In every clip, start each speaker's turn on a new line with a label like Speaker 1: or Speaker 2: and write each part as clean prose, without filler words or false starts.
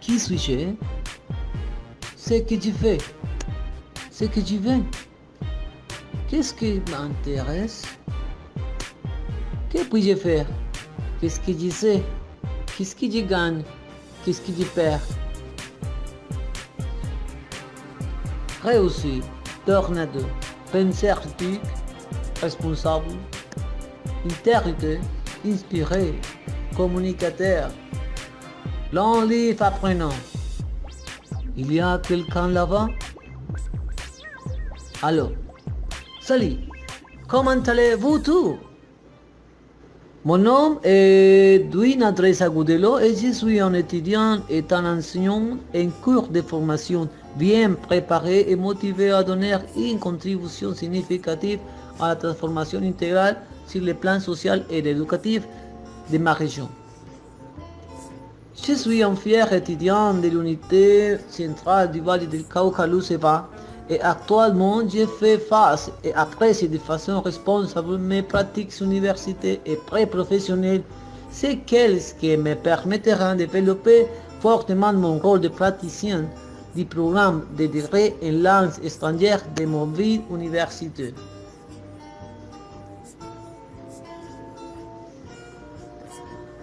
Speaker 1: Qui suis-je? Ce que tu fais? Ce que tu veux? Qu'est-ce qui m'intéresse? Que puis-je faire? Qu'est-ce que je sais? Qu'est-ce que je gagne? Qu'est-ce que je perds? Réussir, tornado, penser critique, responsable, intégrité, inspiré, communicateur, long livre apprenant. Il y a quelqu'un là-bas? Allô? Salut, comment allez-vous tous? Mon nom est Edwin Agudelo et je suis un étudiant et un enseignant en cours de formation bien préparé et motivé à donner une contribution significative à la transformation intégrale sur le plan social et éducatif de ma région. Je suis un fier étudiant de l'unité centrale du Valle del Cauca Luceva et actuellement je fais face et apprécie de façon responsable mes pratiques universitaires et pré-professionnelles, ce qui me permettra de développer fortement mon rôle de praticien du programme de degré en langues étrangères de mon vie universitaire.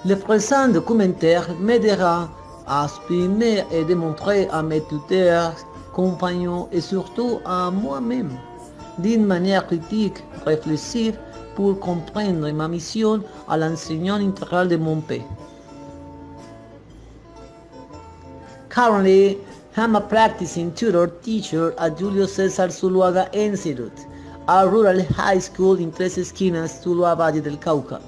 Speaker 1: Le présent documentaire m'aidera à exprimer et démontrer à mes tuteurs, compagnons et surtout à moi-même d'une manière critique, réfléchie pour comprendre ma mission à l'enseignant intégral de mon pays. Currently, I'm a practicing tutor teacher at Julio César Zuluaga Institute, a rural high school in Tres Esquinas, Tuluá, Valle del Cauca.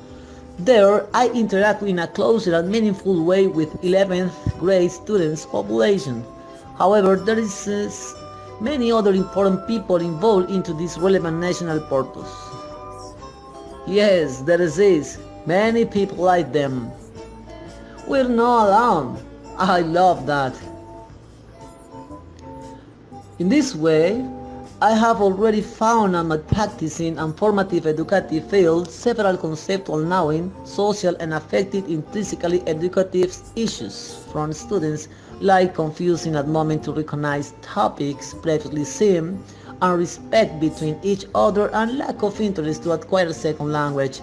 Speaker 1: There, I interact in a closer and meaningful way with 11th grade students population. However, there is many other important people involved into this relevant national purpose. Yes, there is many people like them. We're not alone. I love that. In this way, I have already found on my practicing and formative educative field several conceptual knowing, social and affective intrinsically educative issues from students like confusing at moment to recognize topics previously seen, and respect between each other and lack of interest to acquire a second language.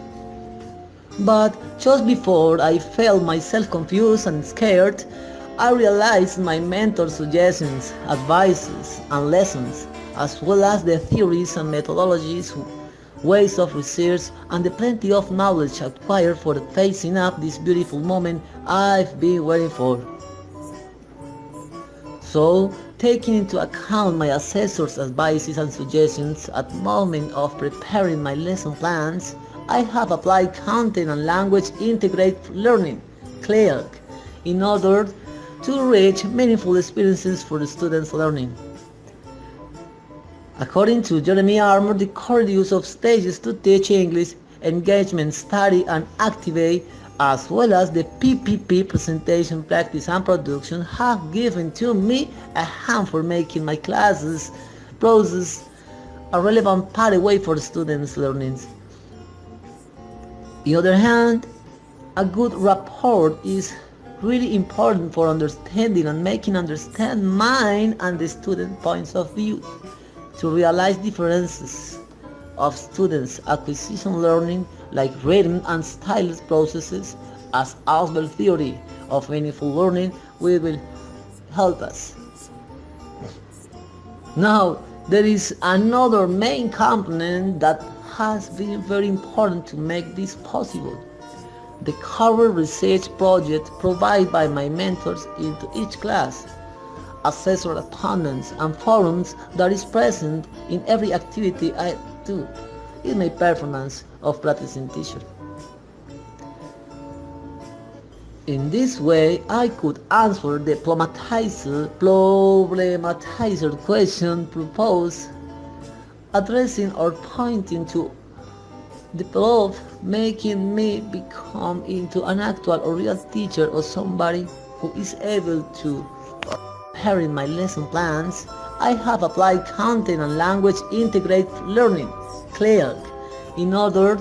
Speaker 1: But just before I felt myself confused and scared, I realized my mentor's suggestions, advices, and lessons, as well as the theories and methodologies, ways of research, and the plenty of knowledge acquired for facing up this beautiful moment I've been waiting for. So, taking into account my assessor's advices and suggestions at the moment of preparing my lesson plans, I have applied content and language integrated learning, CLEAR, in order to reach meaningful experiences for the students' learning. According to Jeremy Armour, the correct use of stages to teach English, engagement, study, and activate, as well as the PPP presentation, practice, and production have given to me a hand for making my classes process a relevant pathway for students' learning. On the other hand, a good rapport is really important for understanding and making understand mine and the student points of view. To realize differences of students' acquisition learning like reading and stylus processes as Ausubel theory of meaningful learning will help us. Now, there is another main component that has been very important to make this possible. The cover research project provided by my mentors into each class, assessor opponents and forums that is present in every activity I do in my performance of practicing teacher. In this way, I could answer the problematizer question proposed, addressing or pointing to develop, making me become into an actual or real teacher or somebody who is able to preparing my lesson plans. I have applied content and language integrated learning, CLEAR, in order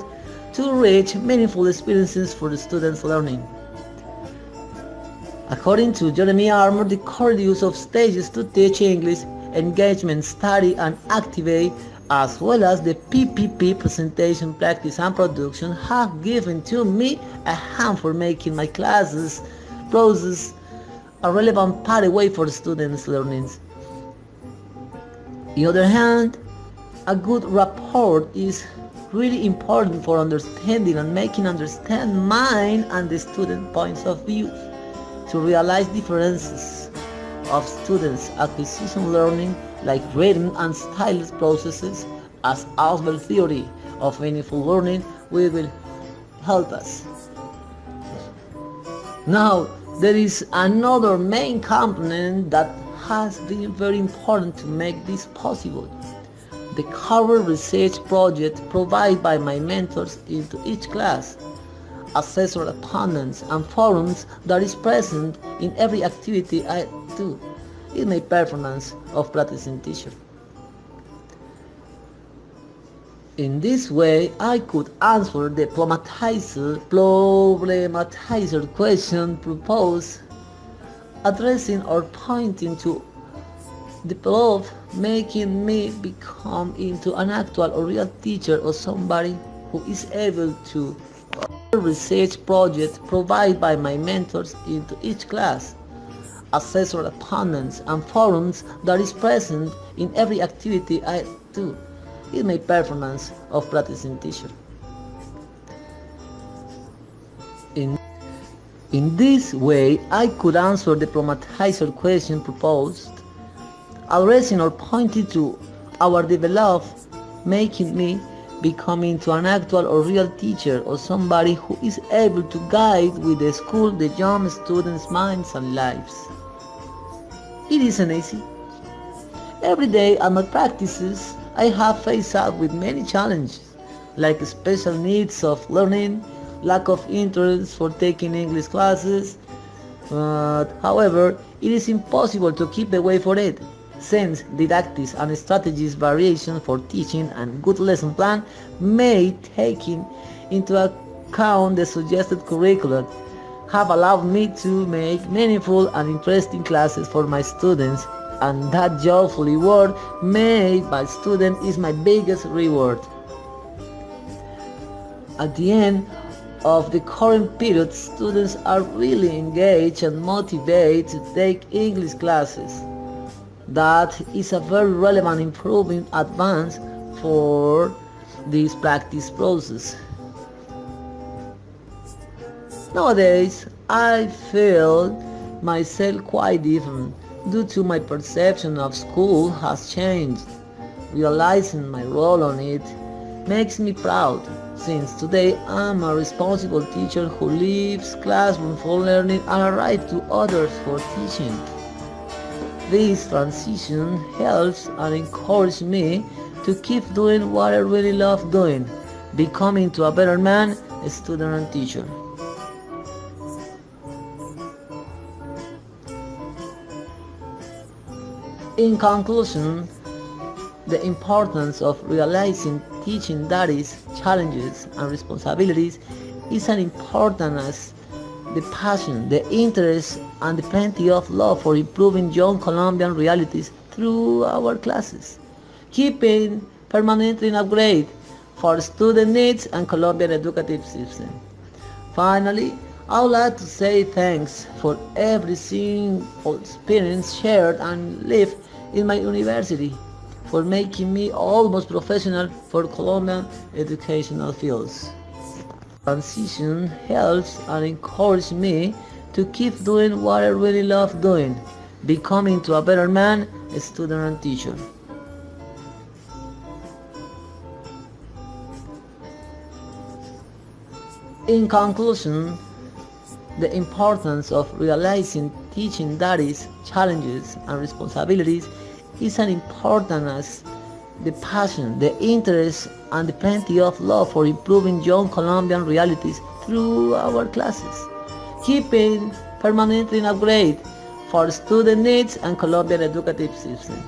Speaker 1: to reach meaningful experiences for the students' learning. According to Jeremy Armour, the correct use of stages to teach English, engagement, study, and activate, as well as the PPP presentation, practice, and production have given to me a hand for making my classes process a relevant pathway for students' learning. On the other hand, a good rapport is really important for understanding and making understand mine and the student points of view. To realize differences of students' acquisition learning like reading and stylus processes as Auswell theory of meaningful learning will help us. Now, there is another main component that has been very important to make this possible. The current research project provided by my mentors into each class, assessor opponents and forums that is present in every activity I do in my performance of practicing teacher. In this way, I could answer the problematizer question proposed, addressing or pointing to develop, making me become into an actual or real teacher or somebody who is able to research project provided by my mentors into each class, assessor opponents and forums that is present in every activity I do in my performance of practicing teacher. In this way, I could answer the problematizer question proposed, addressing or pointing to our develop, making me becoming to an actual or real teacher or somebody who is able to guide with the school the young students' minds and lives. It isn't easy. Every day at my practices, I have faced up with many challenges, like special needs of learning, lack of interest for taking English classes, but however, it is impossible to keep the way for it, since didactics and strategies variation for teaching and good lesson plan may taking into account the suggested curriculum have allowed me to make meaningful and interesting classes for my students, and that joyful reward made by students is my biggest reward. At the end of the current period, students are really engaged and motivated to take English classes. That is a very relevant improving advance for this practice process. Nowadays, I feel myself quite different due to my perception of school has changed. Realizing my role on it makes me proud, since today I'm a responsible teacher who leaves classroom for learning and a right to others for teaching. This transition helps and encourages me to keep doing what I really love doing, becoming to a better man, a student and teacher. In conclusion, the importance of realizing teaching duties, challenges, and responsibilities is as important as the passion, the interest, and the plenty of love for improving young Colombian realities through our classes, keeping permanently in upgrade for student needs and Colombian educative system. Finally, I would like to say thanks for every single experience shared and lived in my university, for making me almost professional for Colombian educational fields. Transition helps and encourages me to keep doing what I really love doing, becoming to a better man, a student and teacher. In conclusion, the importance of realizing teaching duties, challenges, and responsibilities is as important as the passion, the interest, and the plenty of love for improving young Colombian realities through our classes, keeping permanently in upgrade for student needs and Colombian educative system.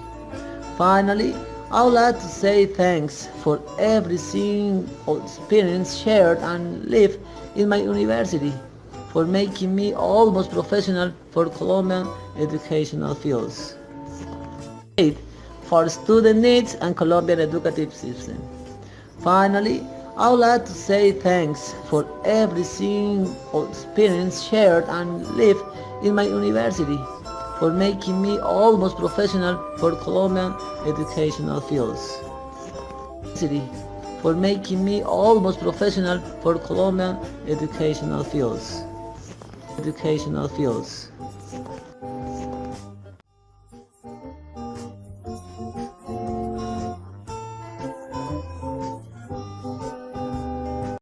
Speaker 1: Finally, I would like to say thanks for every single experience shared and lived in my university, for making me almost professional for Colombian educational fields. 8. For student needs and Colombian educative system. Finally, I would like to say thanks for every single experience shared and lived in my university, for making me almost professional for Colombian educational fields. For making me almost professional for Colombian educational fields.